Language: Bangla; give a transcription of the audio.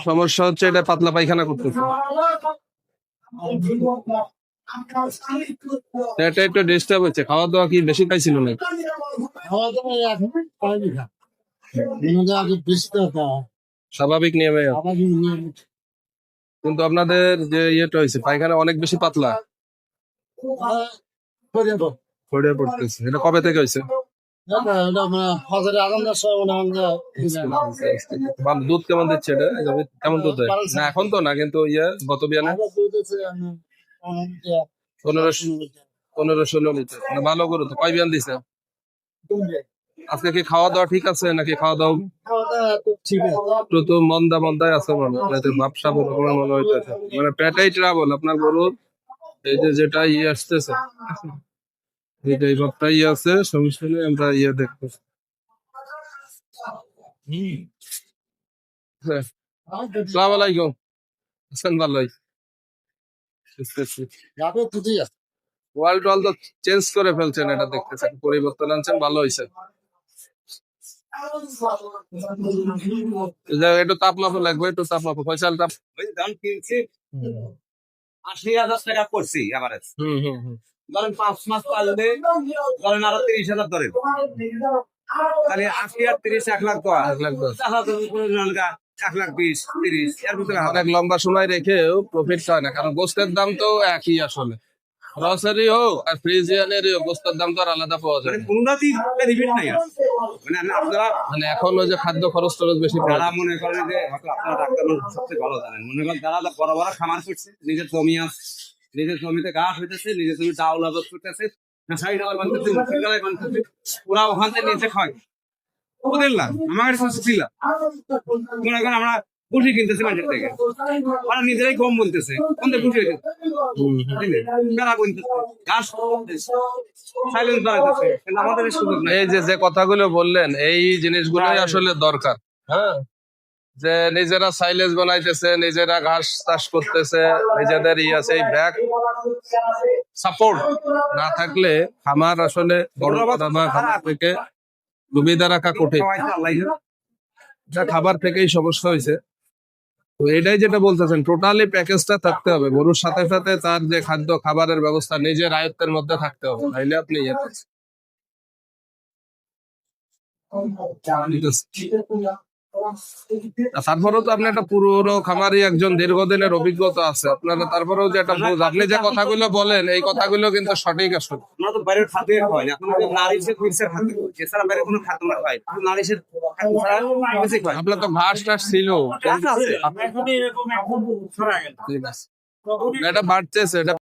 সমস্যা হচ্ছে এটা পাতলা পায়খানা করতেছে, এটা একটু ডিস্টার্ব হচ্ছে। খাওয়া দাওয়া কি বেশি খাইছিল না? স্বাভাবিক নিয়মে, কিন্তু আপনাদের যে ইয়েটা হয়েছে পায়খানা অনেক বেশি পাতলা ছড়িয়ে পড়তেছে। এটা কবে থেকে হয়েছে? দুধ কেমন দিচ্ছে এটা? কেমন দুধ দেয়? না এখন তো না, কিন্তু ইয়ে গত বিয়ানে 15-16 লিটার। ভালো গরু তো। কয় বিয়ান দিছে আজকে? কি খাওয়া দাওয়া ঠিক আছে নাকি? খাওয়া দাওয়া একটু তো মন্দা মন্দায় আছে মনে হয়, ভাবসাব মনে হইতেছে, মানে পেটাই ট্রাবল আপনার গরুর। এই যে যেটা ইয়ে আসতেছে, এইটা এই ভাবটা ইয়ে আছে, সমস্যা নেই, আমরা ইয়ে দেখতেছি। আসসালামু আলাইকুম। হাসান ভালোই। ওয়ার্ল্ড ওয়াল তো চেঞ্জ করে ফেলছেন, এটা দেখতেছেন, পরিবর্তন আনছেন, ভালো হয়েছে। একটু তাপ মাপা লাগবে, একটু তাপ মাপা। ফয়সাল তাপ দাম কিনছি 80,000 টাকা করছি এভারেজ। ধরেন 5 মাস পাললে ধরেন আরো 30,000 ধরেন, তাহলে 80 আর 30 1 লাখ টাকা। 1,20,000 30 এর ভিতরে অনেক লম্বা সময় রেখেও প্রফিট হয় না, কারণ গোস্তের দাম তো একই আসলে। গ্রসারি হোক আর ফ্রিজিয়ানের গোস্তের দাম তো আর আলাদা পাওয়া যায় না। কোনটাতেই বেনিফিট নাই। মানে আপনারা মানে এখন ওই যে খাদ্য খরচ টরচ বেশি পড়ে। যারা মনে করেন যে আপনারা ডাক্তার সবচেয়ে ভালো জানেন, মনে করেন যারা বড় বড় খামার করছে, নিজের জমি আছে, নিজের জমিতে ঘাস হইতেছে, নিজের জমি চাউল আবাদ করতেছে, শাড়ি টাকা বানতেছে, মুসির বানতেছে, ওরা ওখান থেকে নিচে খায়। ওদের লাভ, আমার কাছে ছিল। মনে করেন আমরা পুঁটি কিনতেছি মার্কেট থেকে, ওরা নিজেরাই কম বলতেছে, কোনটা পুঁটি হয়েছে মেলা বলতেছে, ঘাস সাইলেন্স বাড়াইতেছে, কিন্তু আমাদের এই সুযোগ নাই। এই যে কথাগুলো বললেন, এই জিনিসগুলোই আসলে দরকার। হ্যাঁ, যে নিজেরা সাইলেজ বানাইতেছে, নিজেরা ঘাস চাষ করতেছে, নিজেদের আছে, এই ব্যাক সাপোর্ট না থাকলে খামার আসলে বড় খামার থেকে সুবিধা রাখা কঠিন। খাবার থেকেই সমস্যা হয়েছে। তো এটাই যেটা বলতেছেন, টোটালি প্যাকেজটা থাকতে হবে। গরুর সাথে সাথে তার যে খাদ্য খাবারের ব্যবস্থা নিজের আয়ত্তের মধ্যে থাকতে হবে, তাইলে আপনি তারপরেও তো আপনি একটা পুরনো খামারি একজন, দীর্ঘদিনের অভিজ্ঞতা আছে আপনারা, তারপরেও যে একটা আপনি যে কথাগুলো বলেন, এই কথাগুলো কিন্তু সঠিক আসলে। আমরা তো বাইরের খাদ্য খাই, আপনার তো ঘাস টাস ছিল, এটা বাড়তেছে, এটা